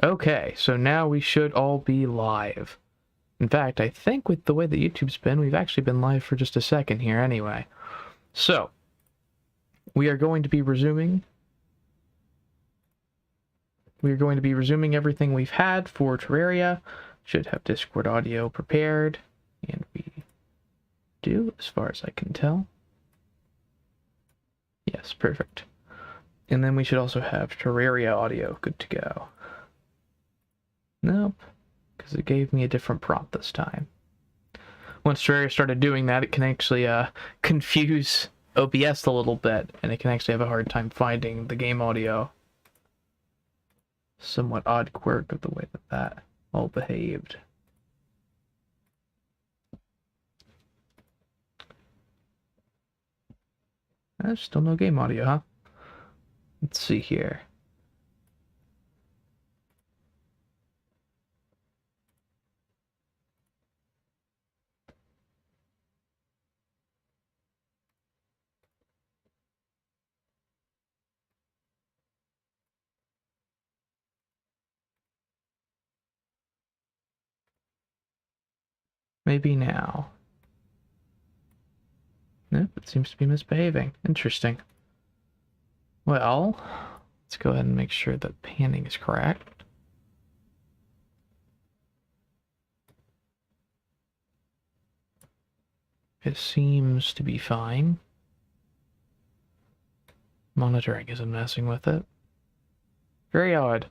Okay, so now we should all be live. In fact, I think with the way that YouTube's been, we've actually been live for just a second here anyway. So, we are going to be resuming. We are going to be resuming everything we've had for Terraria. Should have Discord audio prepared, and we do, as far as I can tell. Yes, perfect. And then we should also have Terraria audio good to go. Nope, because it gave me a different prompt this time. Once Terraria started doing that, it can actually confuse OBS a little bit, and it can actually have a hard time finding the game audio. Somewhat odd quirk of the way that all behaved. There's still no game audio, huh? Let's see here. Maybe now. Nope, it seems to be misbehaving. Interesting. Well, let's go ahead and make sure that panning is correct. It seems to be fine. Monitoring isn't messing with it. Very odd.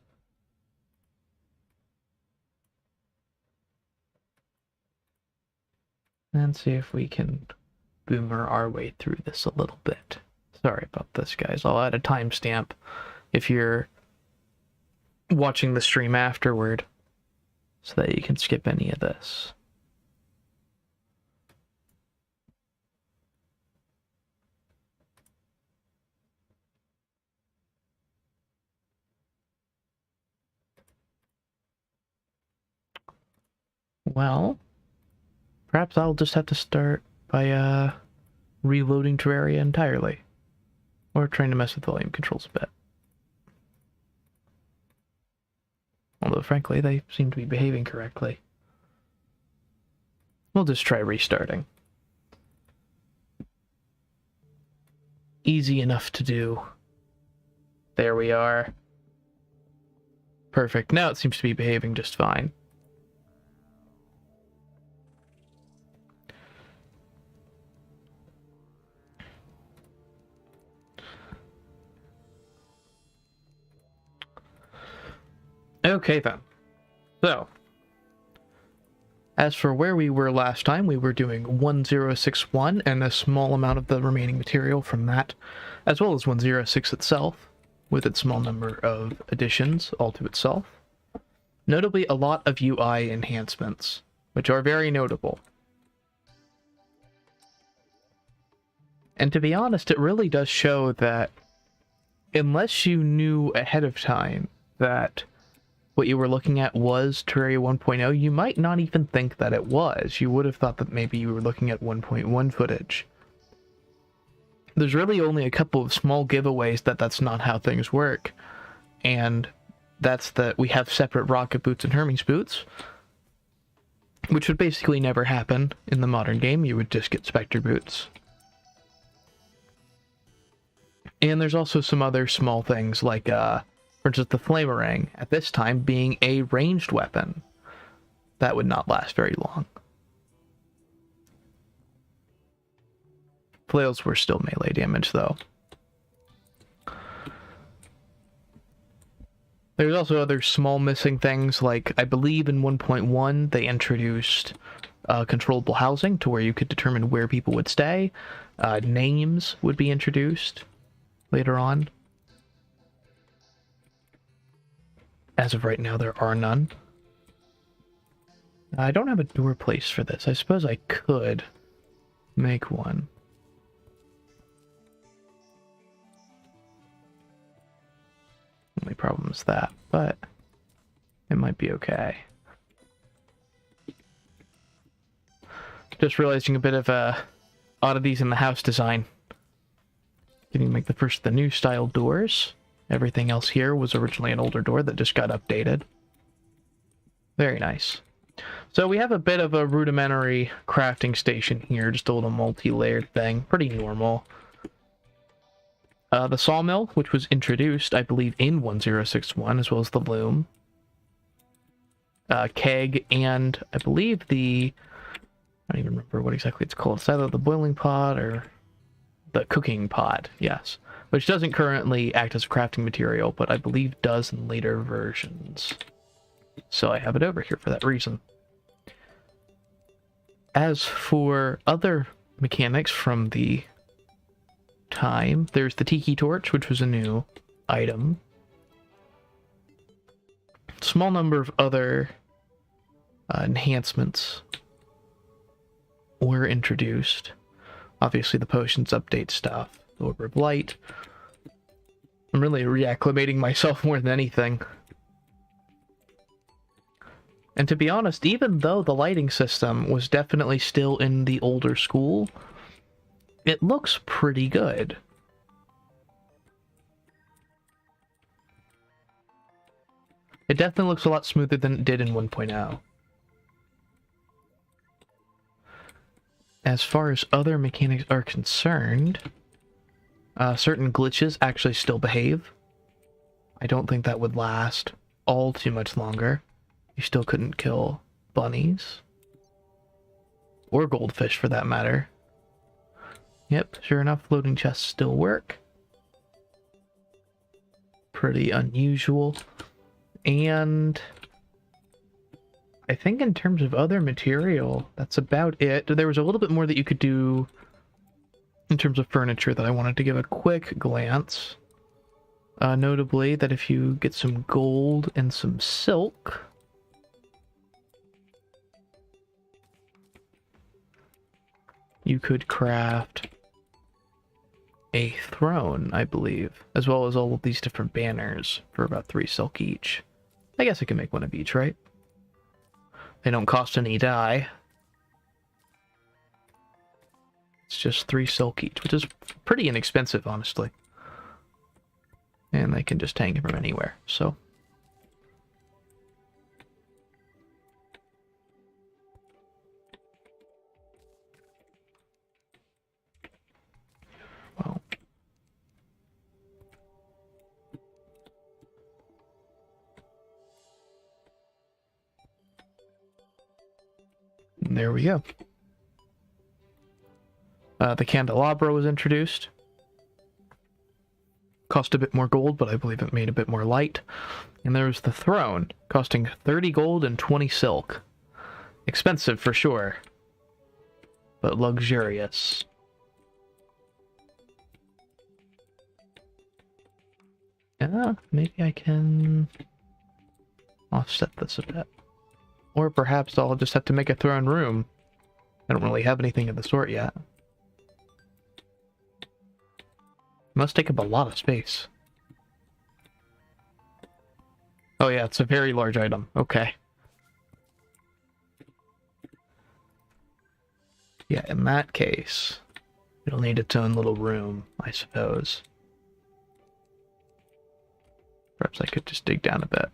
And see if we can boomer our way through this a little bit. Sorry about this, guys. I'll add a timestamp if you're watching the stream afterward, so that you can skip any of this. Well, perhaps I'll just have to start by reloading Terraria entirely, or trying to mess with volume controls a bit. Although, frankly, they seem to be behaving correctly. We'll just try restarting. Easy enough to do. There we are. Perfect. Now it seems to be behaving just fine. Okay then. So, as for where we were last time, we were doing 1061 and a small amount of the remaining material from that, as well as 106 itself, with its small number of additions all to itself. Notably, a lot of UI enhancements, which are very notable. And to be honest, it really does show that unless you knew ahead of time that what you were looking at was Terraria 1.0, you might not even think that it was. You would have thought that maybe you were looking at 1.1 footage. There's really only a couple of small giveaways that that's not how things work. And that's that we have separate rocket boots and Hermes boots, which would basically never happen in the modern game. You would just get Spectre boots. And there's also some other small things like, for instance, the Flamerang, at this time being a ranged weapon. That would not last very long. Flails were still melee damage, though. There's also other small missing things, like I believe in 1.1 they introduced controllable housing to where you could determine where people would stay. Names would be introduced later on. As of right now, there are none. I don't have a door place for this. I suppose I could make one. Only problem is that, but it might be okay. Just realizing a bit of oddities in the house design. Can you make the new style doors? Everything else here was originally an older door that just got updated. Very nice. So we have a bit of a rudimentary crafting station here, just a little multi-layered thing, pretty normal. The sawmill, which was introduced, I believe, in 1061, as well as the loom. Keg, and I believe I don't even remember what exactly it's called. It's either the boiling pot or the cooking pot, yes. Which doesn't currently act as a crafting material, but I believe does in later versions. So I have it over here for that reason. As for other mechanics from the time, there's the tiki torch, which was a new item. Small number of other enhancements were introduced. Obviously the potions update stuff, the Orb of Light. I'm really reacclimating myself more than anything. And to be honest, even though the lighting system was definitely still in the older school, it looks pretty good. It definitely looks a lot smoother than it did in 1.0. As far as other mechanics are concerned, certain glitches actually still behave. I don't think that would last all too much longer. You still couldn't kill bunnies. Or goldfish, for that matter. Yep, sure enough, floating chests still work. Pretty unusual. And I think in terms of other material, that's about it. There was a little bit more that you could do in terms of furniture that I wanted to give a quick glance. Notably, that if you get some gold and some silk, you could craft a throne, I believe, as well as all of these different banners for about 3 silk each. I guess I can make one of each, right? They don't cost any dye. It's just 3 silk each, which is pretty inexpensive, honestly. And they can just hang from anywhere, so. Well. And there we go. The candelabra was introduced. Cost a bit more gold, but I believe it made a bit more light. And there's the throne, costing 30 gold and 20 silk. Expensive for sure, but luxurious. Yeah, maybe I can offset this a bit. Or perhaps I'll just have to make a throne room. I don't really have anything of the sort yet. Must take up a lot of space. Oh yeah, it's a very large item. Okay. Yeah, in that case, it'll need its own little room, I suppose. Perhaps I could just dig down a bit.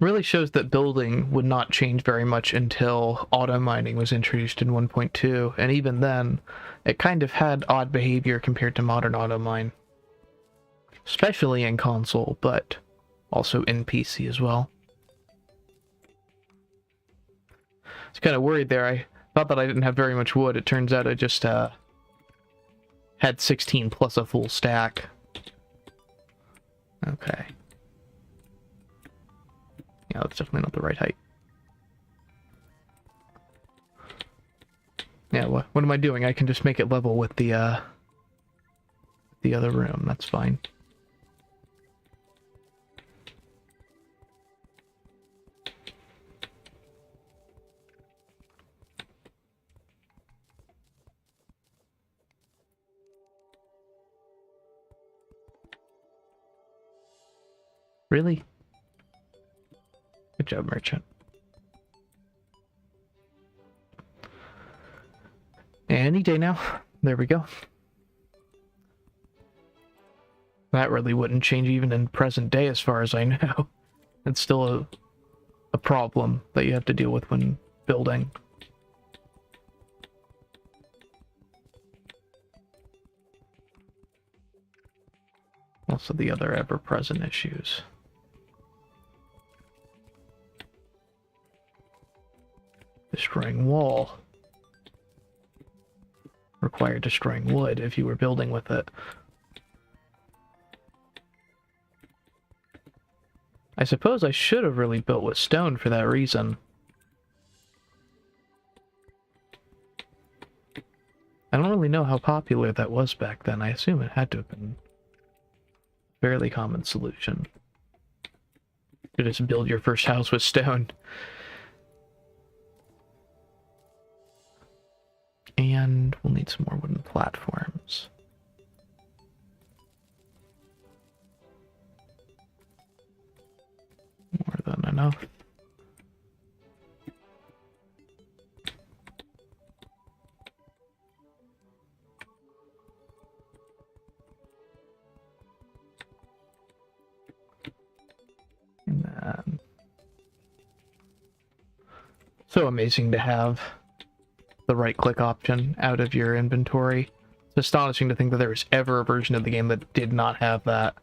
Really shows that building would not change very much until auto mining was introduced in 1.2, and even then, it kind of had odd behavior compared to modern auto mine. Especially in console, but also in PC as well. I was kind of worried there. I thought that I didn't have very much wood. It turns out I just had 16 plus a full stack. Okay. Yeah, that's definitely not the right height. Yeah, what am I doing? I can just make it level with the other room. That's fine. Really? job, merchant. Any day now. There we go. That really wouldn't change even in present day as far as I know. It's still a problem that you have to deal with when building. Also the other ever-present issues. Destroying wall. Required destroying wood if you were building with it. I suppose I should have really built with stone for that reason. I don't really know how popular that was back then. I assume it had to have been a fairly common solution. You just build your first house with stone. And we'll need some more wooden platforms. More than enough. And then... So amazing to have the right-click option out of your inventory. It's astonishing to think that there was ever a version of the game that did not have that.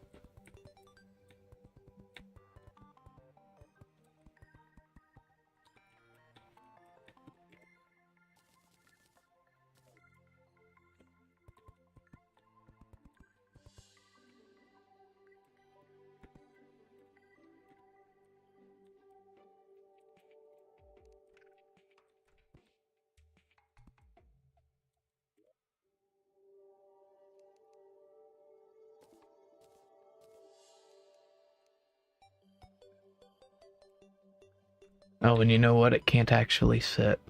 Oh, and you know what? It can't actually sit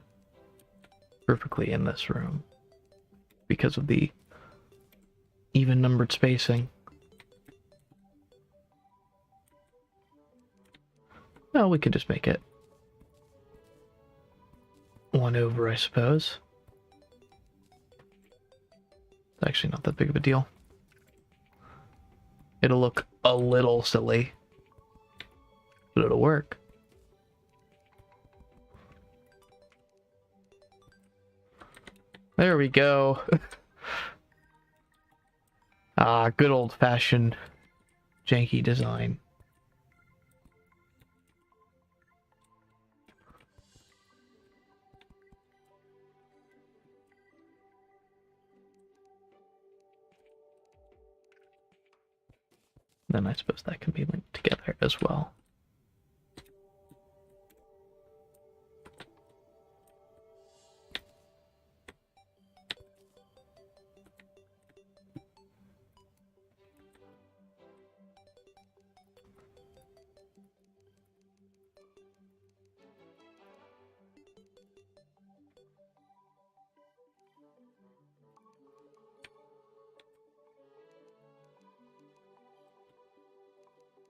perfectly in this room because of the even-numbered spacing. Well, we could just make it 1 over, I suppose. It's actually not that big of a deal. It'll look a little silly, but it'll work. There we go. Ah, good old-fashioned janky design. Then I suppose that can be linked together as well.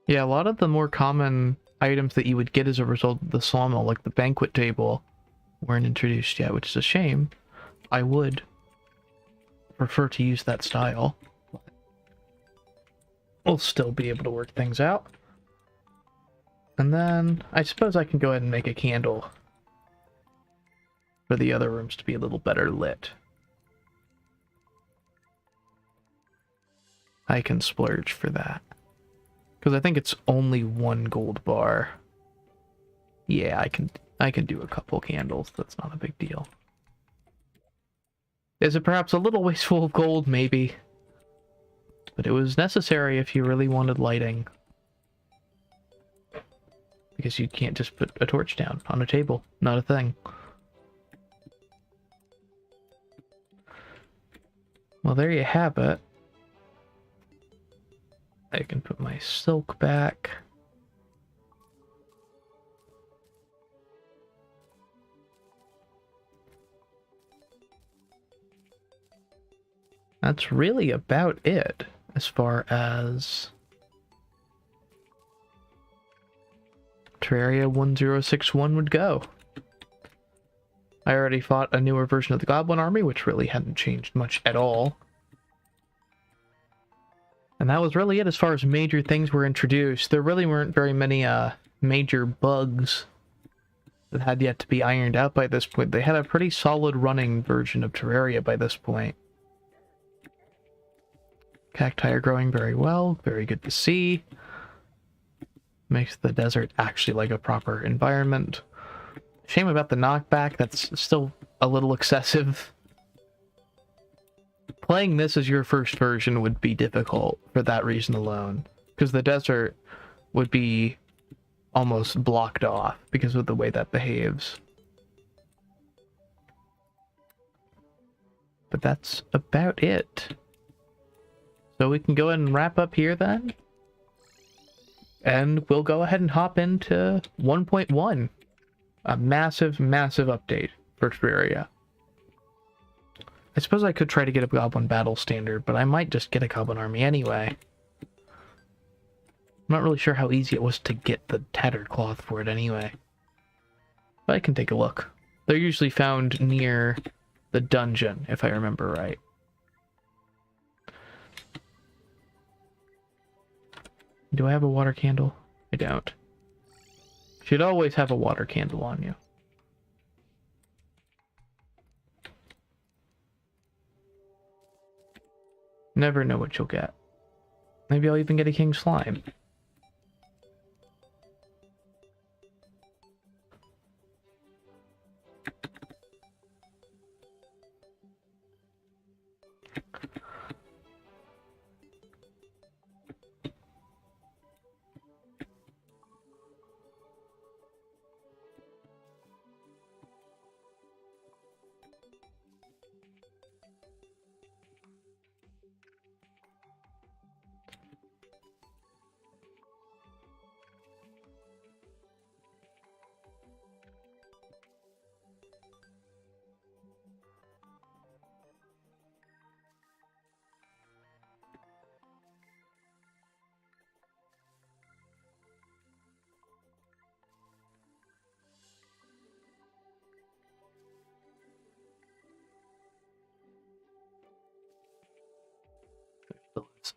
Yeah, a lot of the more common items that you would get as a result of the sawmill, like the banquet table, weren't introduced yet, which is a shame. I would prefer to use that style. We'll still be able to work things out. And then, I suppose I can go ahead and make a candle for the other rooms to be a little better lit. I can splurge for that. Because I think it's only 1 gold bar. Yeah, I can do a couple candles. That's not a big deal. Is it perhaps a little wasteful of gold? Maybe. But it was necessary if you really wanted lighting. Because you can't just put a torch down on a table. Not a thing. Well, there you have it. I can put my silk back. That's really about it as far as Terraria 1061 would go. I already fought a newer version of the Goblin Army, which really hadn't changed much at all. And that was really it as far as major things were introduced. There really weren't very many major bugs that had yet to be ironed out by this point. They had a pretty solid running version of Terraria by this point. Cacti are growing very well, very good to see. Makes the desert actually like a proper environment. Shame about the knockback, that's still a little excessive. Playing this as your first version would be difficult for that reason alone, because the desert would be almost blocked off because of the way that behaves. But that's about it. So we can go ahead and wrap up here then. And we'll go ahead and hop into 1.1. A massive, massive update for Terraria. I suppose I could try to get a Goblin Battle Standard, but I might just get a Goblin Army anyway. I'm not really sure how easy it was to get the tattered cloth for it anyway. But I can take a look. They're usually found near the dungeon, if I remember right. Do I have a water candle? I don't. Should always have a water candle on you. Never know what you'll get. Maybe I'll even get a king slime.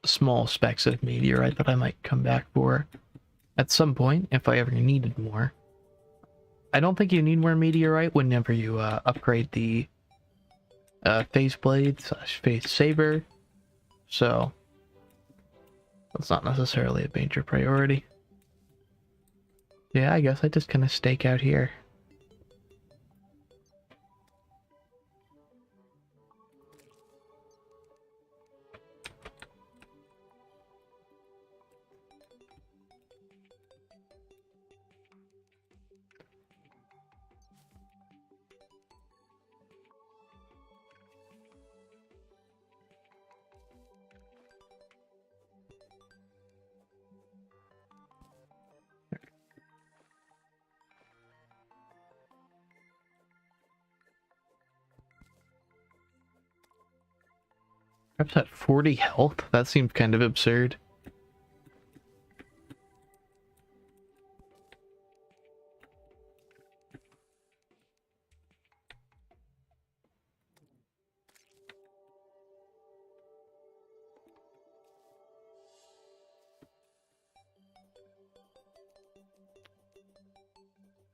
Small specks of meteorite that I might come back for at some point if I ever needed more. I don't think you need more meteorite whenever you upgrade the phase blade / phase saber, so that's not necessarily a major priority. Yeah, I guess I just kind of stake out here. Perhaps at 40 health? That seems kind of absurd.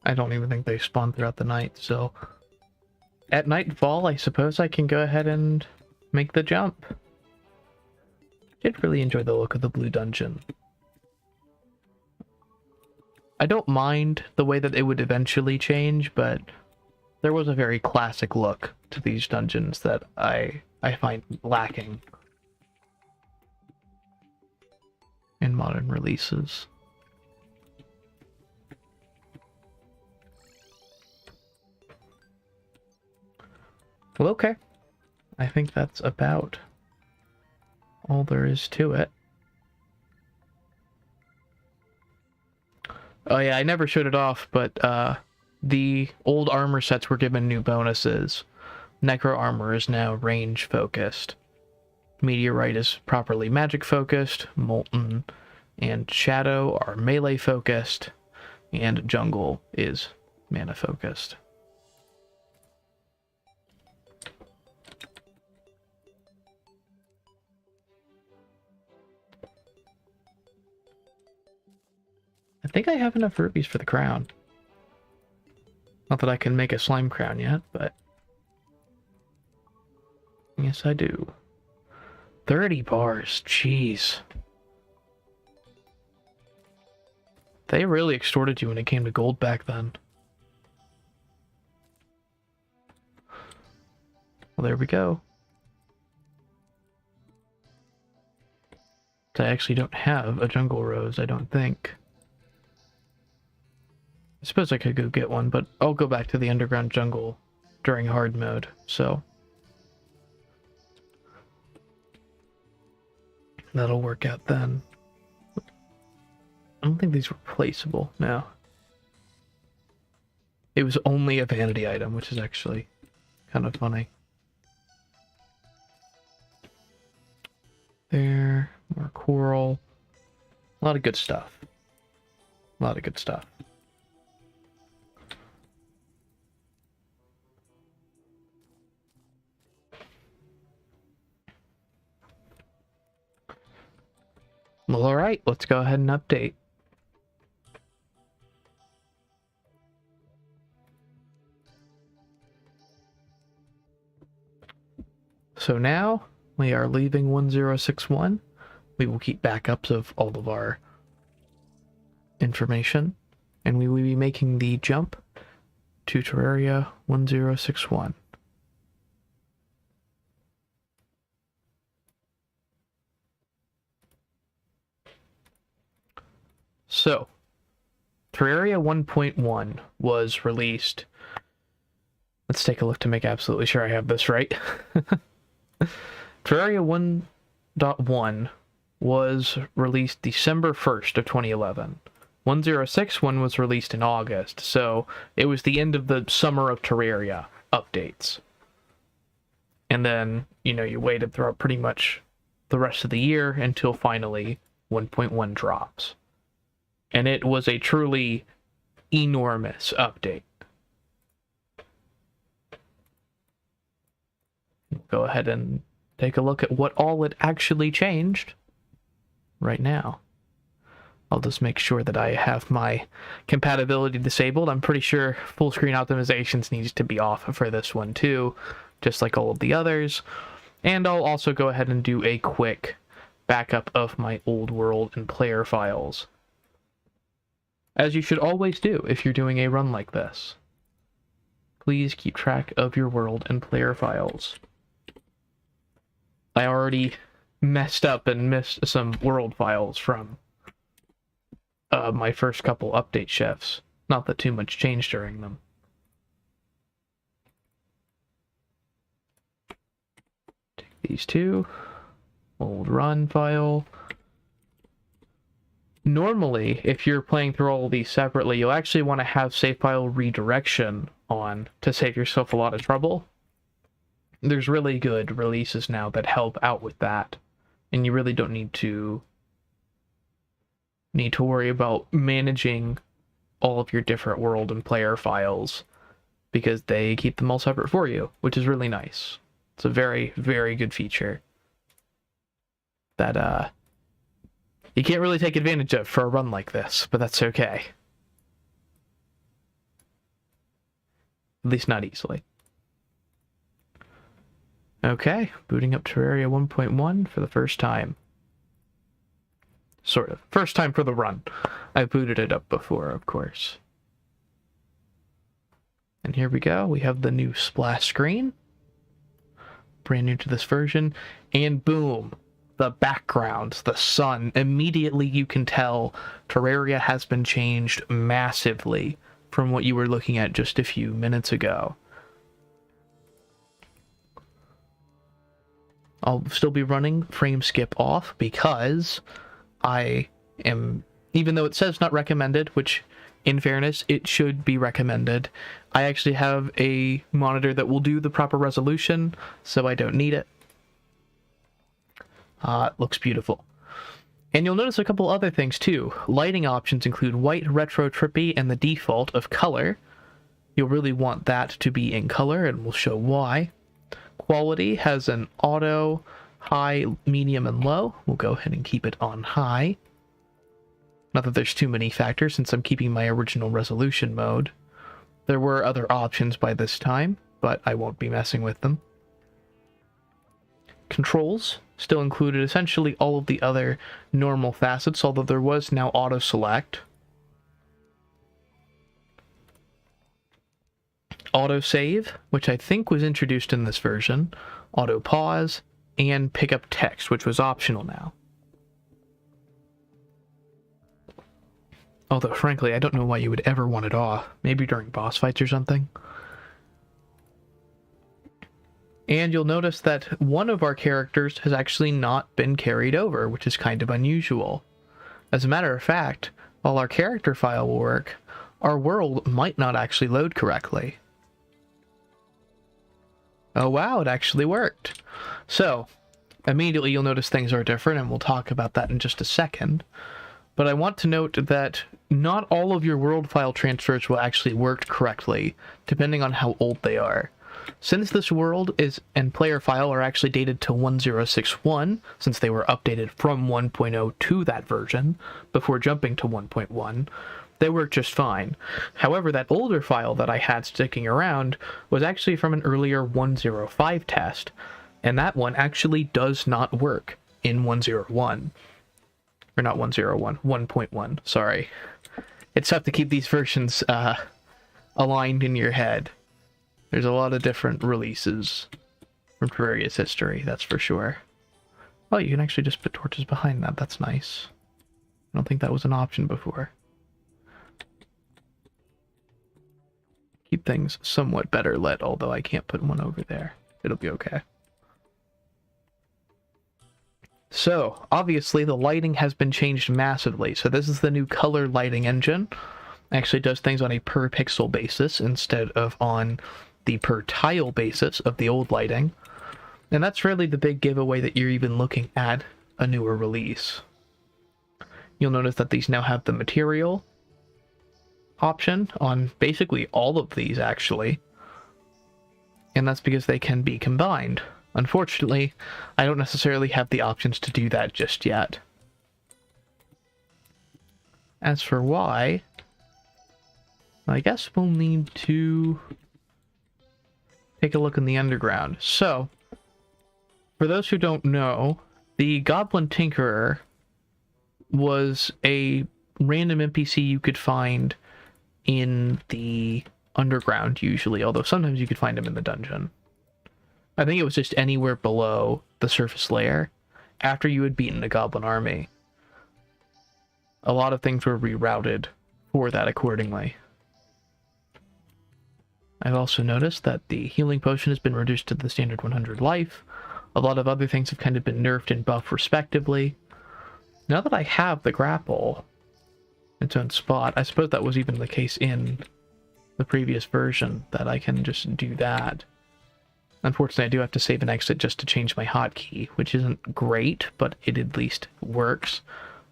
I don't even think they spawn throughout the night, so... At nightfall, I suppose I can go ahead and make the jump. Did really enjoy the look of the blue dungeon. I don't mind the way that it would eventually change, but there was a very classic look to these dungeons that I find lacking in modern releases. Well, okay. I think that's about all there is to it. Oh yeah, I never showed it off, but the old armor sets were given new bonuses. Necro armor is now range focused. Meteorite is properly magic focused. Molten and Shadow are melee focused. and jungle is mana focused. I think I have enough rupees for the crown. Not that I can make a slime crown yet, but yes, I do. 30 bars, jeez. They really extorted you when it came to gold back then. Well, there we go. I actually don't have a jungle rose, I don't think. I suppose I could go get one, but I'll go back to the underground jungle during hard mode, so that'll work out then. I don't think these were placeable now. It was only a vanity item, which is actually kind of funny. There, more coral. A lot of good stuff. A lot of good stuff. Well, alright, let's go ahead and update. So now, we are leaving 1061. We will keep backups of all of our information, and we will be making the jump to Terraria 1061. So, Terraria 1.1 was released. Let's take a look to make absolutely sure I have this right. Terraria 1.1 was released December 1st of 2011. 1061 was released in August, so it was the end of the Summer of Terraria updates. And then, you know, you waited throughout pretty much the rest of the year until finally 1.1 drops. And it was a truly enormous update. We'll go ahead and take a look at what all it actually changed right now. I'll just make sure that I have my compatibility disabled. I'm pretty sure full screen optimizations needs to be off for this one too, just like all of the others. And I'll also go ahead and do a quick backup of my old world and player files, as you should always do if you're doing a run like this. Please keep track of your world and player files. I already messed up and missed some world files from my first couple update shifts. Not that too much changed during them. Take these two. Old run file. Normally, if you're playing through all of these separately, you'll actually want to have save file redirection on to save yourself a lot of trouble. There's really good releases now that help out with that, and you really don't need to worry about managing all of your different world and player files, because they keep them all separate for you, which is really nice. It's a very, very good feature that you can't really take advantage of for a run like this, but that's okay. At least not easily. Okay, booting up Terraria 1.1 for the first time. Sort of. First time for the run. I booted it up before, of course. And here we go. We have the new splash screen. Brand new to this version. And boom! The background, the sun. Immediately you can tell Terraria has been changed massively from what you were looking at just a few minutes ago. I'll still be running frame skip off because I am, even though it says not recommended, which in fairness, it should be recommended, I actually have a monitor that will do the proper resolution, so I don't need it. It looks beautiful. And you'll notice a couple other things too. Lighting options include white, retro, trippy, and the default of color. You'll really want that to be in color, and we'll show why. Quality has an auto, high, medium, and low. We'll go ahead and keep it on high. Not that there's too many factors since I'm keeping my original resolution mode. There were other options by this time, but I won't be messing with them. Controls still included essentially all of the other normal facets, although there was now auto select. Auto save, which I think was introduced in this version. Auto pause, and pick up text, which was optional now. Although, frankly, I don't know why you would ever want it off. Maybe during boss fights or something. And you'll notice that one of our characters has actually not been carried over, which is kind of unusual. As a matter of fact, while our character file will work, our world might not actually load correctly. Oh wow, it actually worked. So, immediately you'll notice things are different, and we'll talk about that in just a second. But I want to note that not all of your world file transfers will actually work correctly, depending on how old they are. Since this world and player file are actually dated to 1061, since they were updated from 1.0 to that version, before jumping to 1.1, they work just fine. However, that older file that I had sticking around was actually from an earlier 1.05 test, and that one actually does not work in 1.01. Or not 1.01, 1.1, sorry. It's tough to keep these versions aligned in your head. There's a lot of different releases from Terraria's history, that's for sure. Oh, you can actually just put torches behind that, that's nice. I don't think that was an option before. Keep things somewhat better lit, although I can't put one over there. It'll be okay. So, obviously the lighting has been changed massively. So this is the new color lighting engine. Actually does things on a per pixel basis instead of on the per tile basis of the old lighting. And that's really the big giveaway that you're even looking at a newer release. You'll notice that these now have the material option on basically all of these, actually. And that's because they can be combined. Unfortunately, I don't necessarily have the options to do that just yet. As for why, I guess we'll need to take a look in the underground. So, for those who don't know, the Goblin Tinkerer was a random NPC you could find in the underground usually, although sometimes you could find him in the dungeon. I think it was just anywhere below the surface layer after you had beaten the goblin army. A lot of things were rerouted for that accordingly. I've also noticed that the healing potion has been reduced to the standard 100 life. A lot of other things have kind of been nerfed and buffed respectively. Now that I have the grapple, its own spot, I suppose that was even the case in the previous version, that I can just do that. Unfortunately, I do have to save and exit just to change my hotkey, which isn't great, but it at least works.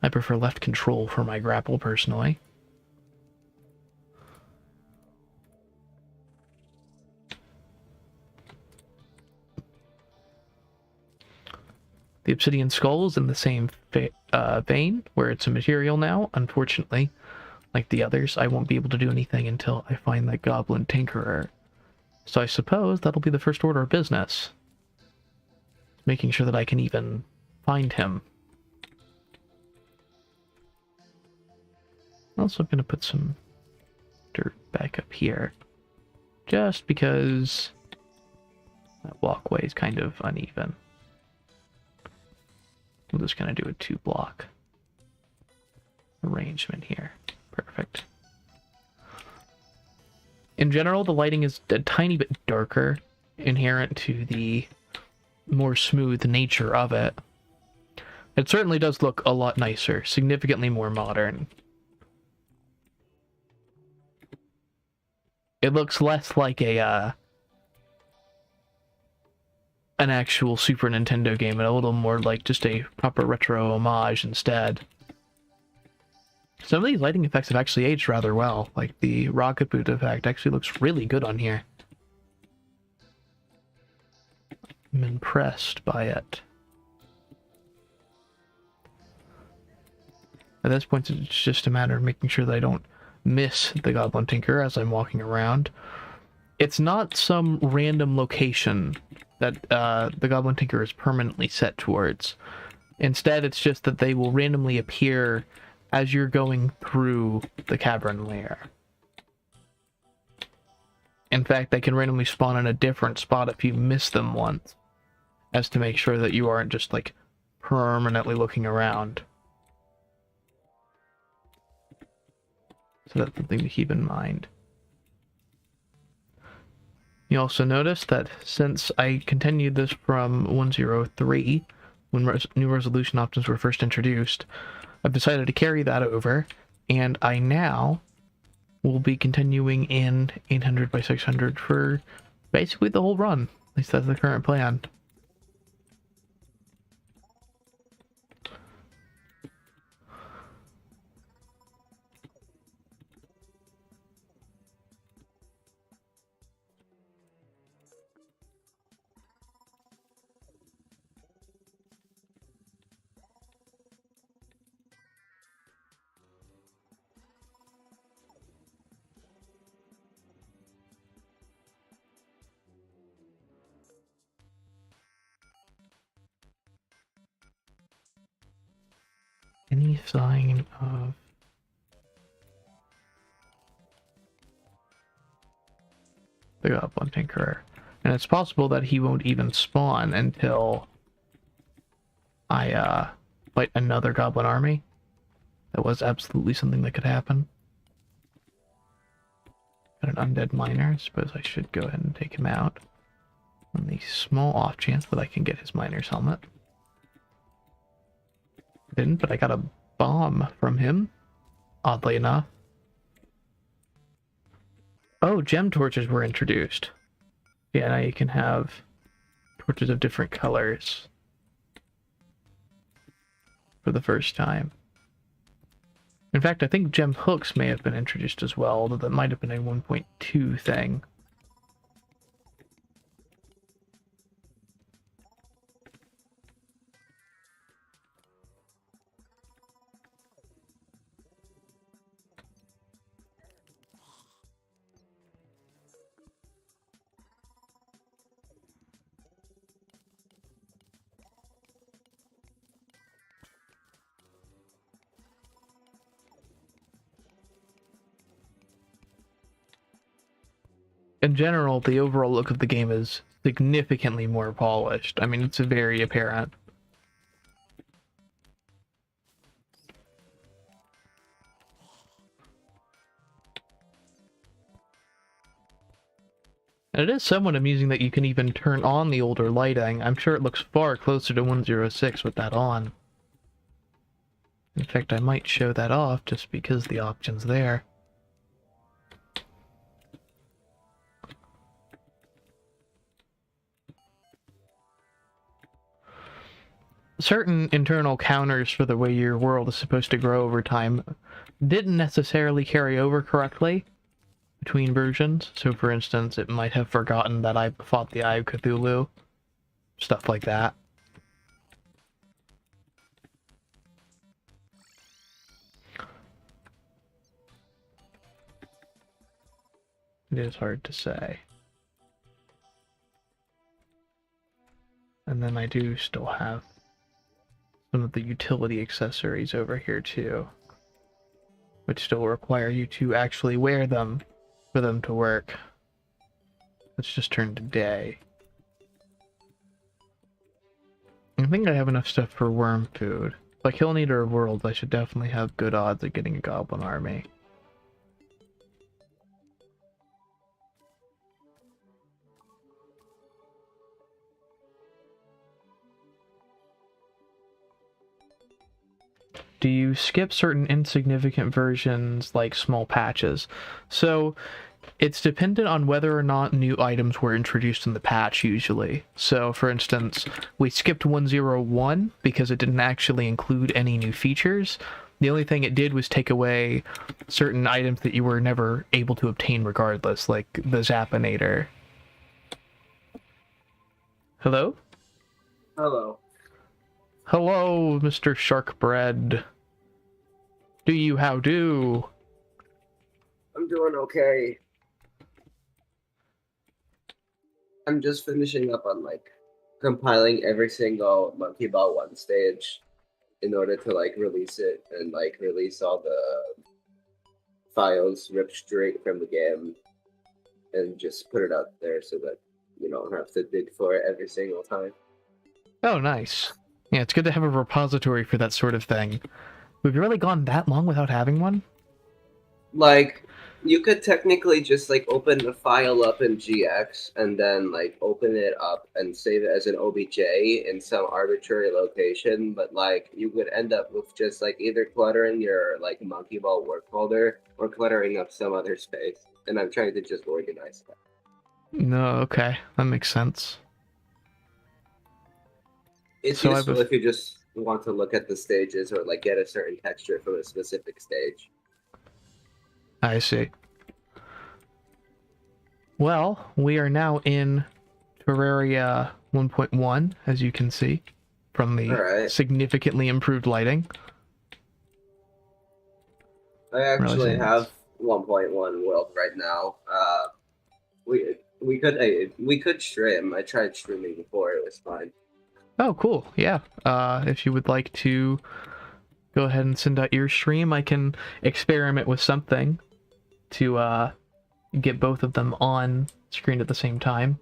I prefer left control for my grapple, personally. The obsidian skull is in the same vein, where it's a material now. Unfortunately, like the others, I won't be able to do anything until I find that Goblin Tinkerer. So I suppose that'll be the first order of business. Making sure that I can even find him. I'm also going to put some dirt back up here. Just because that walkway is kind of uneven. I'm just going to do a 2-block arrangement here. Perfect. In general, the lighting is a tiny bit darker, inherent to the more smooth nature of it. It certainly does look a lot nicer, significantly more modern. It looks less like a an actual Super Nintendo game and a little more like just a proper retro homage instead. Some of these lighting effects have actually aged rather well. Like the rocket boot effect actually looks really good on here. I'm impressed by it. At this point, it's just a matter of making sure that I don't miss the Goblin Tinker as I'm walking around. It's not some random location that the Goblin Tinker is permanently set towards. Instead, it's just that they will randomly appear as you're going through the cavern lair. In fact, they can randomly spawn in a different spot if you miss them once, as to make sure that you aren't just, like, permanently looking around. So that's something to keep in mind. You also notice that since I continued this from 1.03, when new resolution options were first introduced, I've decided to carry that over, and I now will be continuing in 800 by 600 for basically the whole run. At least that's the current plan. Any sign of the Goblin Tinkerer? And it's possible that he won't even spawn until I fight another Goblin army. That was absolutely something that could happen. Got an undead miner. I suppose I should go ahead and take him out on the small off chance that I can get his miner's helmet. Didn't, but I got a bomb from him, oddly enough. Oh, gem torches were introduced. Yeah, now you can have torches of different colors for the first time. In fact, I think gem hooks may have been introduced as well, although that might have been a 1.2 thing. In general, the overall look of the game is significantly more polished. I mean, it's very apparent. And it is somewhat amusing that you can even turn on the older lighting. I'm sure it looks far closer to 1.06 with that on. In fact, I might show that off just because the option's there. Certain internal counters for the way your world is supposed to grow over time didn't necessarily carry over correctly between versions. So, for instance, it might have forgotten that I fought the Eye of Cthulhu. Stuff like that. It is hard to say. And then I do still have some of the utility accessories over here too, which still require you to actually wear them for them to work. Let's just turn to day. I think I have enough stuff for worm food. If I kill an Eater of Worlds, I should definitely have good odds at getting a Goblin army. Do you skip certain insignificant versions like small patches? So It's dependent on whether or not new items were introduced in the patch, usually. So, for instance, we skipped 101 because it didn't actually include any new features. The only thing it did was take away certain items that you were never able to obtain regardless, like the Zappinator. Hello? Hello. Hello, Mr. Sharkbread. Do you how do? I'm doing okay. I'm just finishing up on like compiling every single Monkey Ball 1 stage in order to like release it and like release all the files ripped straight from the game and just put it out there so that you don't have to dig for it every single time. Oh, nice. Yeah, it's good to have a repository for that sort of thing. We've really gone that long without having one? Like, you could technically just like open the file up in GX and then like open it up and save it as an OBJ in some arbitrary location, but like you would end up with just like either cluttering your like monkey ball work folder or cluttering up some other space. And I'm trying to just organize that. No, okay. That makes sense. It's So useful if you just want to look at the stages or like get a certain texture from a specific stage. I see. Well, we are now in Terraria 1.1, as you can see, from the significantly improved lighting. I actually have 1.1 world right now. We could stream. I tried streaming before; it was fine. Oh, cool. Yeah. If you would like to go ahead and send out your stream, I can experiment with something to get both of them on screen at the same time.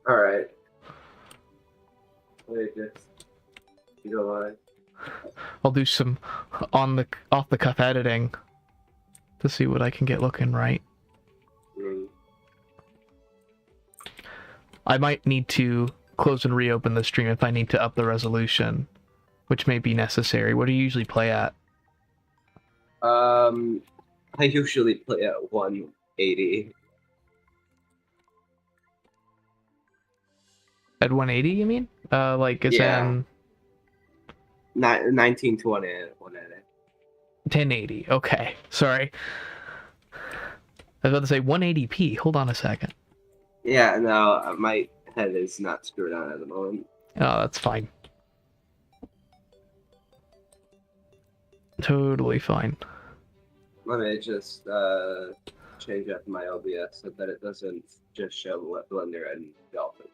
All right. Wait, just you know what? I'll do some off the cuff editing to see what I can get looking right. I might need to close and reopen the stream if I need to up the resolution, which may be necessary. What do you usually play at? I usually play at 180. At 180, you mean? Like it's in 1920 180. 1080. Okay, sorry. I was about to say 180p. Hold on a second. Yeah, no, my head is not screwed on at the moment. Oh, that's fine. Totally fine. Let me just change up my OBS so that it doesn't just show what Blender and Dolphin.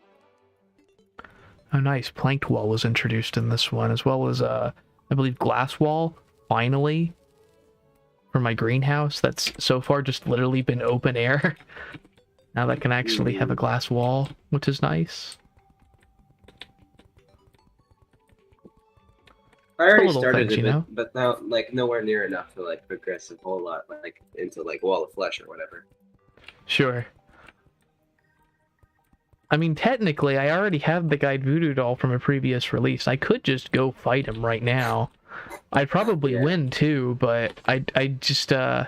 Oh, nice. Planked wall was introduced in this one, as well as, I believe, glass wall, finally, for my greenhouse. That's so far just literally been open air. Now that can actually have a glass wall, which is nice. I already started it, but now, like, nowhere near enough to, like, progress a whole lot, like, into, like, Wall of Flesh or whatever. Sure. I mean, technically, I already have the Guide Voodoo doll from a previous release. I could just go fight him right now. I'd probably win, too, but I just, I'd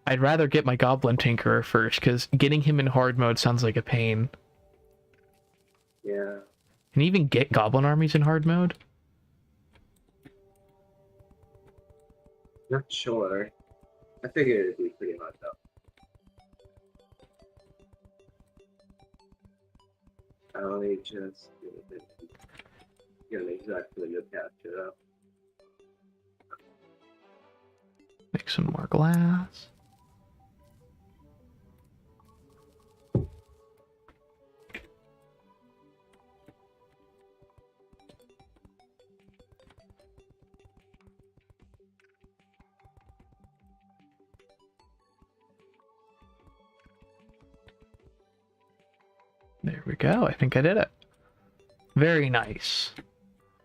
rather get my Goblin Tinkerer first, because getting him in hard mode sounds like a pain. Yeah. Can you even get Goblin armies in hard mode? Not sure. I figured it'd be pretty hard, though. I just get an exactly new capture, though. Make some more glass. There we go. I think I did it. Very nice.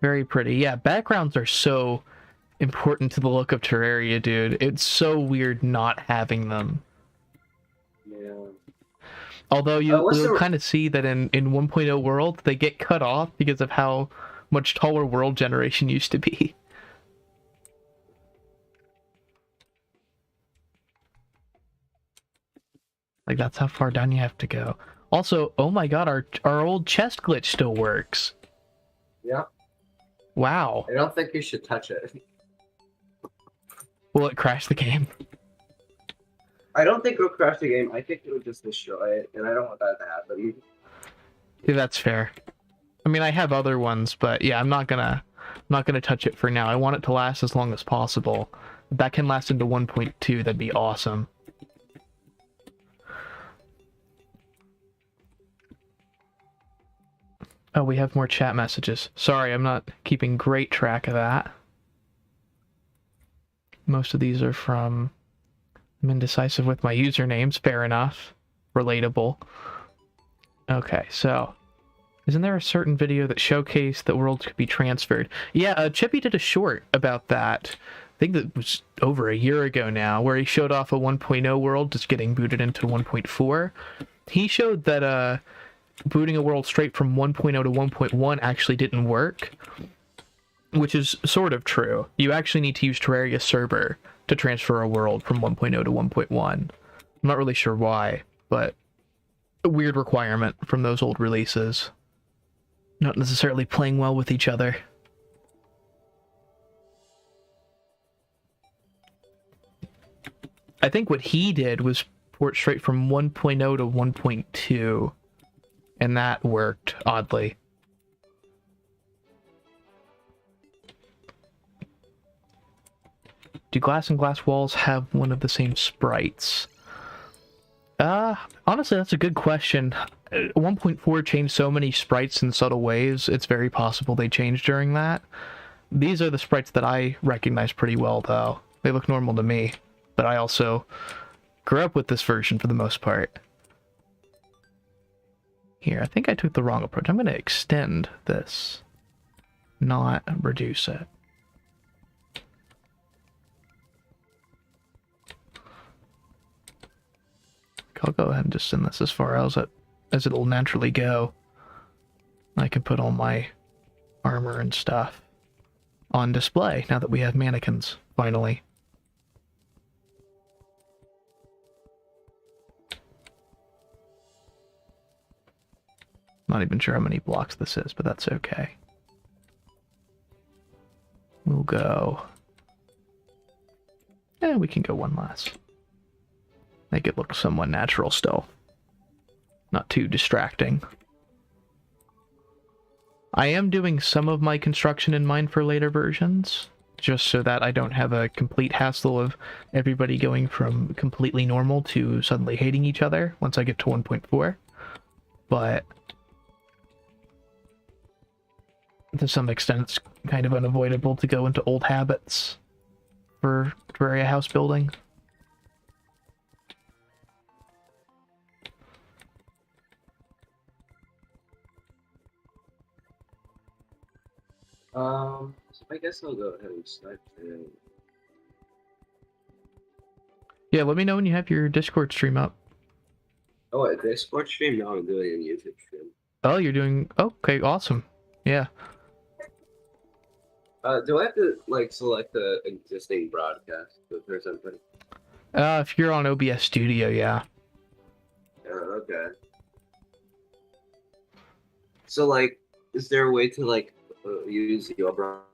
Very pretty. Yeah, backgrounds are so important to the look of Terraria, dude. It's so weird not having them. Yeah. Although you'll kind of see that in 1.0 world, they get cut off because of how much taller world generation used to be. Like, that's how far down you have to go. Also, oh my god, our old chest glitch still works. Yeah. Wow. I don't think you should touch it. Will it crash the game? I don't think it'll crash the game. I think it would just destroy it, and I don't want that to happen. Yeah, that's fair. I mean, I have other ones, but yeah, I'm not gonna touch it for now. I want it to last as long as possible. If that can last into 1.2, that'd be awesome. Oh, we have more chat messages. Sorry, I'm not keeping great track of that. Most of these are from... I'm indecisive with my usernames. Fair enough. Relatable. Okay, so... Isn't there a certain video that showcased that worlds could be transferred? Yeah, Chippy did a short about that. I think that was over a year ago now, where he showed off a 1.0 world just getting booted into 1.4. He showed that booting a world straight from 1.0 to 1.1 actually didn't work, which is sort of true. You actually need to use Terraria server to transfer a world from 1.0 to 1.1. I'm not really sure why, but a weird requirement from those old releases. Not necessarily playing well with each other. I think what he did was port straight from 1.0 to 1.2, and that worked, oddly. Do glass and glass walls have one of the same sprites? Honestly, that's a good question. 1.4 changed so many sprites in subtle ways, it's very possible they changed during that. These are the sprites that I recognize pretty well, though. They look normal to me, but I also grew up with this version for the most part. Here, I think I took the wrong approach. I'm going to extend this, not reduce it. I'll go ahead and just send this as far as it'll naturally go. I can put all my armor and stuff on display now that we have mannequins, finally. Not even sure how many blocks this is, but that's okay. We'll go... we can go one last. Make it look somewhat natural still. Not too distracting. I am doing some of my construction in mind for later versions, just so that I don't have a complete hassle of everybody going from completely normal to suddenly hating each other once I get to 1.4. But to some extent, it's kind of unavoidable to go into old habits for Terraria house building. So I guess I'll go ahead and start doing... Yeah, let me know when you have your Discord stream up. Oh, a Discord stream? No, I'm doing a YouTube stream. Oh, you're doing... Okay, awesome. Yeah. Do I have to, like, select the existing broadcast or something? If you're on OBS Studio, yeah. Okay. So, like, is there a way to, like, use your broadcast?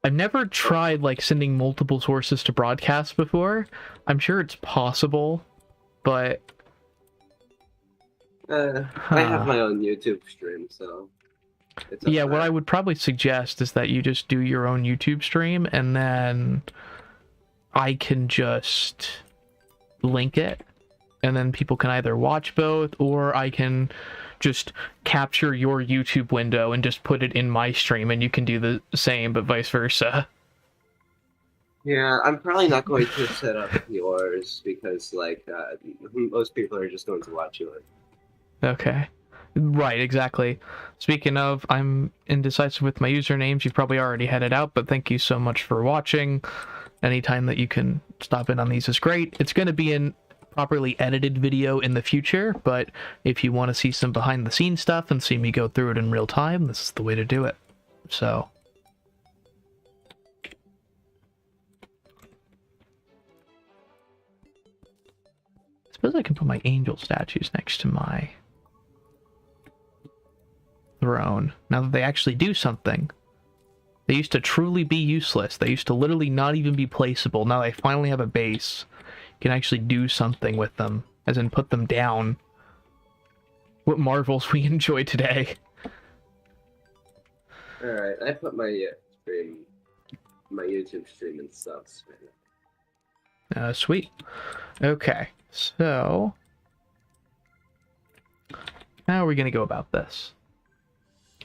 I've never tried, like, sending multiple sources to broadcast before. I'm sure it's possible, but... I have my own YouTube stream, so... Yeah, what I would probably suggest is that you just do your own YouTube stream, and then I can just link it, and then people can either watch both, or I can just capture your YouTube window and just put it in my stream, and you can do the same, but vice versa. Yeah, I'm probably not going to set up yours, because, like, most people are just going to watch yours. Okay. Right, exactly. Speaking of, I'm indecisive with my usernames. You've probably already had it out, but thank you so much for watching. Anytime that you can stop in on these is great. It's going to be in properly edited video in the future, but if you want to see some behind the scenes stuff and see me go through it in real time, this is the way to do it. So... suppose I can put my angel statues next to my throne. Now that they actually do something. They used to truly be useless. They used to literally not even be placeable. Now they finally have a base. You can actually do something with them, as in put them down. What marvels we enjoy today. Alright, I put my stream, my YouTube stream in subs. Sweet. Okay, so how are we going to go about this?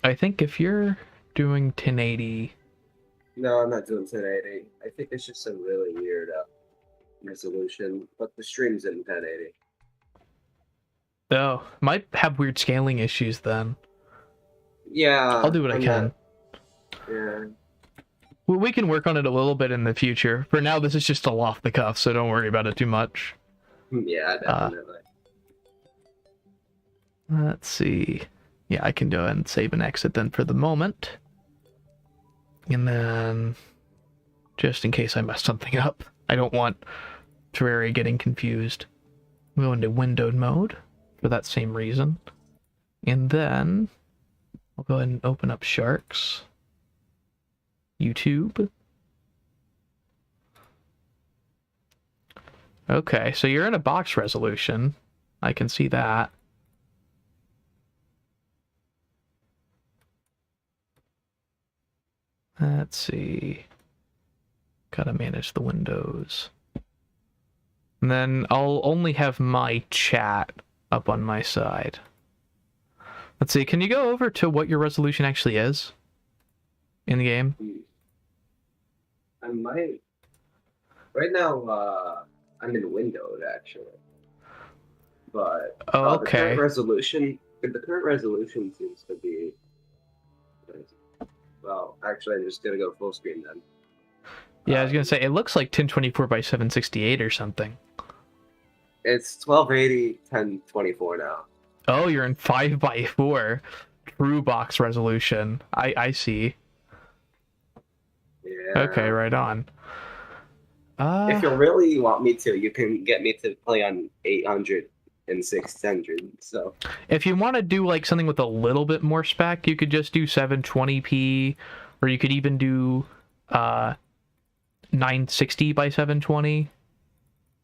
I think if you're doing 1080... No, I'm not doing 1080. I think it's just a really weird resolution, but the stream's in 1080. Oh, might have weird scaling issues then. Yeah. I'll do what I can. Yeah. Well, we can work on it a little bit in the future. For now, this is just all off the cuff, so don't worry about it too much. Yeah, definitely. Let's see. Yeah, I can go ahead and save and exit then for the moment. And then, just in case I mess something up, I don't want Terraria getting confused. We'll go into windowed mode for that same reason. And then, I'll go ahead and open up Sharks. YouTube. Okay, so you're in a box resolution. I can see that. Let's see. Gotta manage the windows. And then I'll only have my chat up on my side. Let's see, can you go over to what your resolution actually is in the game? I might. Right now, I'm in windowed actually. But oh, the okay. current resolution seems to be. Well, actually, I'm just gonna go full screen then. Yeah, I was gonna say it looks like 1024 by 768 or something. It's 1280 1024 now. Oh, you're in 5x4 true box resolution. I see. Yeah. Okay, right on. If you really want me to, you can get me to play on 800 and 600. So if you want to do like something with a little bit more spec, you could just do 720p, or you could even do 960 by 720.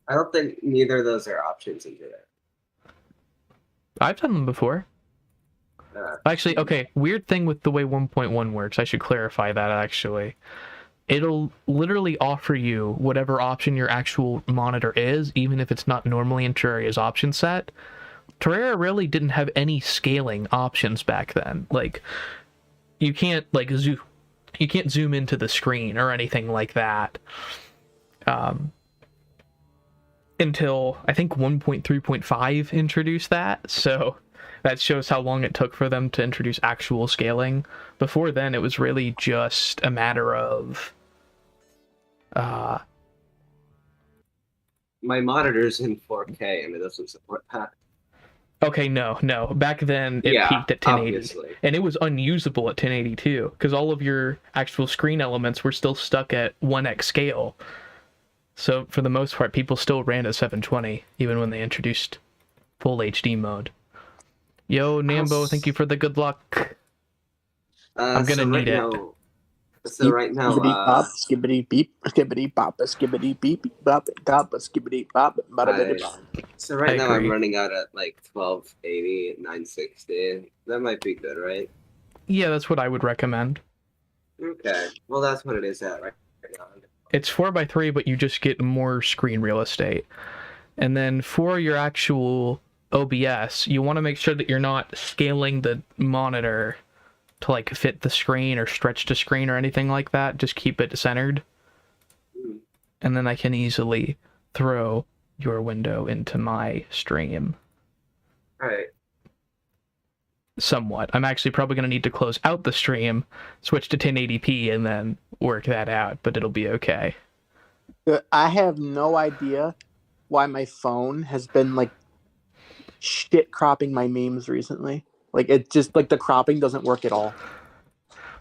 I don't think neither of those are options into it. I've done them before. Actually, okay, weird thing with the way 1.1 works, I should clarify that actually. It'll literally offer you whatever option your actual monitor is, even if it's not normally in Terraria's option set. Terraria really didn't have any scaling options back then. Like, you can't like zoom into the screen or anything like that. Until I think 1.3.5 introduced that, so that shows how long it took for them to introduce actual scaling. Before then, it was really just a matter of my monitor's in 4K and it doesn't support that. Okay, no. Back then, it peaked at 1080. Obviously. And it was unusable at 1080 too, because all of your actual screen elements were still stuck at 1x scale. So, for the most part, people still ran at 720, even when they introduced full HD mode. Yo, Nambo, thank you for the good luck. I'm gonna need it. So right now, skibbity beep, skibbity bop, skibbity beep, bop, bop, skibbity bop, So right now I'm running out at like 1280, 960. That might be good, right? Yeah, that's what I would recommend. Okay, well that's what it is at right now. It's 4x3, but you just get more screen real estate. And then for your actual OBS, you want to make sure that you're not scaling the monitor to like fit the screen or stretch the screen or anything like that. Just keep it centered. And then I can easily throw your window into my stream. Alright. Somewhat. I'm actually probably going to need to close out the stream, switch to 1080p, and then work that out, but it'll be okay. I have no idea why my phone has been like shit cropping my memes recently. Like, it just, like, the cropping doesn't work at all.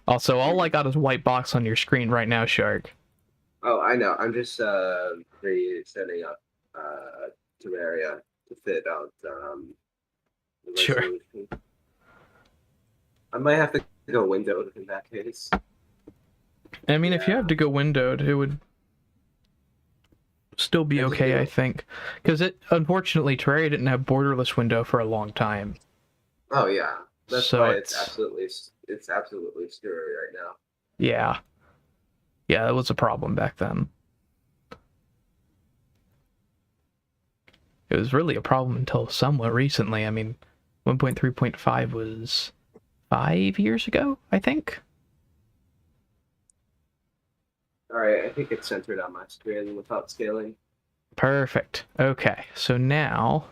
Also, all I got is white box on your screen right now, Shark. Oh, I know. I'm just resetting up Terraria to fit out the Sure. resolution. I might have to go windowed in that case. I mean, if you have to go windowed, it would still be okay, I think. Because unfortunately, Terraria didn't have borderless window for a long time. Oh yeah, that's So why it's absolutely screwy right now. Yeah. Yeah, that was a problem back then. It was really a problem until somewhat recently. I mean, 1.3.5 was 5 years ago, I think. All right, I think it's centered on my screen without scaling. Perfect. Okay, so now,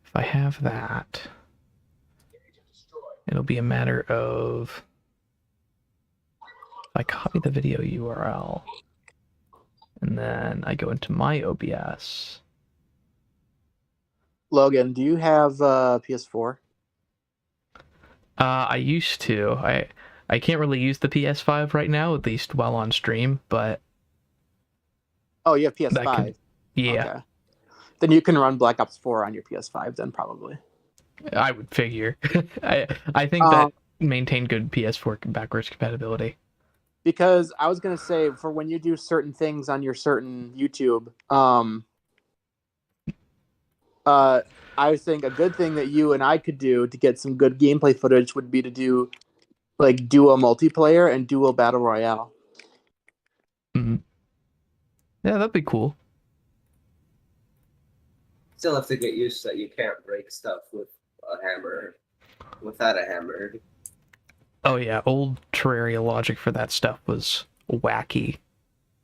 if I have that, it'll be a matter of, if I copy the video URL, and then I go into my OBS. Logan, do you have PS4? I used to. I can't really use the PS5 right now, at least while on stream, but... Oh, you have PS5. Yeah. Okay. Then you can run Black Ops 4 on your PS5 then, probably. I would figure. I think that maintained good PS4 backwards compatibility. Because I was going to say, for when you do certain things on your certain YouTube, I think a good thing that you and I could do to get some good gameplay footage would be to do like duo multiplayer and duo battle royale. Mm-hmm. Yeah, that'd be cool. Still have to get used that you can't break stuff with a hammer, without a hammer. Oh yeah, old Terraria logic for that stuff was wacky.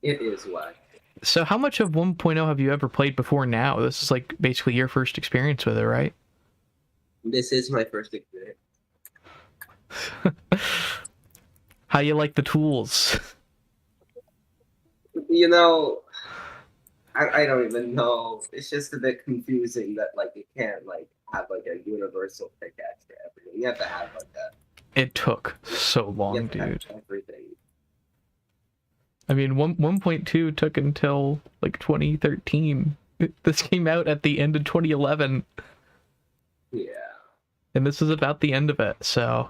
It is wacky. So how much of 1.0 have you ever played before now? This is like basically your first experience with it, right? This is my first experience. How you like the tools? You know, I don't even know. It's just a bit confusing that like you can't like have like a universal pickaxe for everything. You have to have like that. It took so long, dude. Everything. I mean, 1.2 took until like 2013. This came out at the end of 2011. Yeah. And this is about the end of it, so...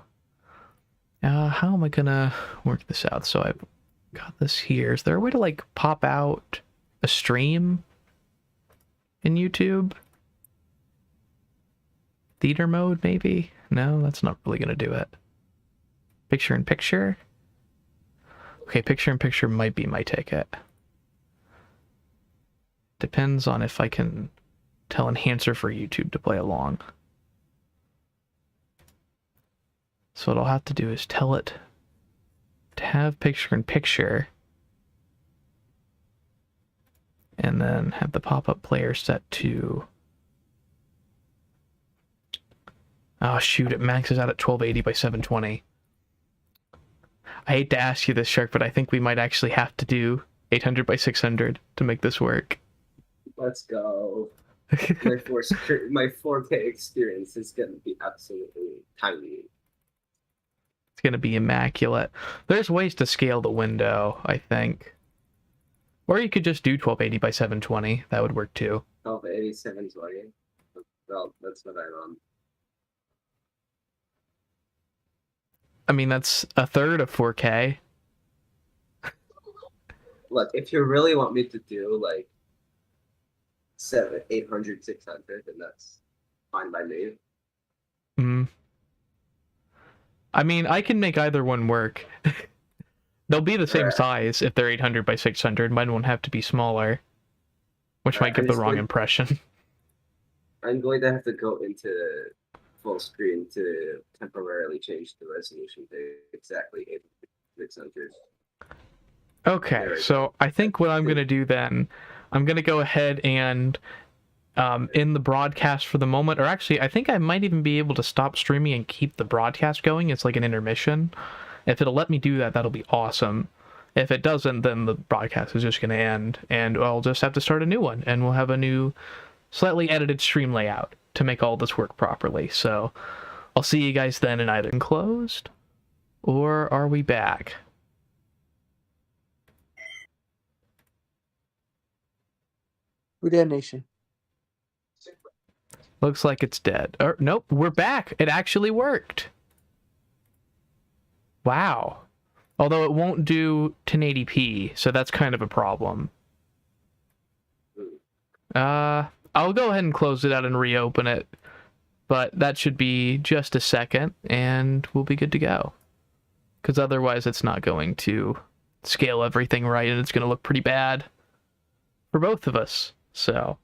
how am I gonna work this out? So I've got this here. Is there a way to, like, pop out a stream in YouTube? Theater mode, maybe? No, that's not really gonna do it. Picture-in-picture? Okay, picture-in-picture might be my ticket. Depends on if I can tell Enhancer for YouTube to play along. So what I'll have to do is tell it to have picture-in-picture, and then have the pop-up player set to... Oh shoot, it maxes out at 1280 by 720. I hate to ask you this, Shark, but I think we might actually have to do 800 by 600 to make this work. Let's go. My 4K experience is going to be absolutely tiny. It's going to be immaculate. There's ways to scale the window, I think. Or you could just do 1280 by 720. That would work too. 1280, 720. Well, that's what I run. I mean, that's a third of 4K. Look, if you really want me to do like 800, 600, then that's fine by me. Mm. I mean, I can make either one work. They'll be the same size if they're 800 by 600. Mine won't have to be smaller, which might give the wrong impression. I'm going to have to go into full screen to temporarily change the resolution to exactly 600. Okay, so I think what I'm going to do then, I'm going to go ahead and in the broadcast for the moment, or actually, I think I might even be able to stop streaming and keep the broadcast going. It's like an intermission. If it'll let me do that, that'll be awesome. If it doesn't, then the broadcast is just going to end, and I'll just have to start a new one, and we'll have a new, slightly edited stream layout to make all this work properly. So I'll see you guys then in either closed, or are we back? Who dat nation? Looks like it's dead. Or, nope, we're back. It actually worked. Wow. Although it won't do 1080p, so that's kind of a problem. I'll go ahead and close it out and reopen it. But that should be just a second, and we'll be good to go. Because otherwise it's not going to scale everything right, and it's going to look pretty bad for both of us. So...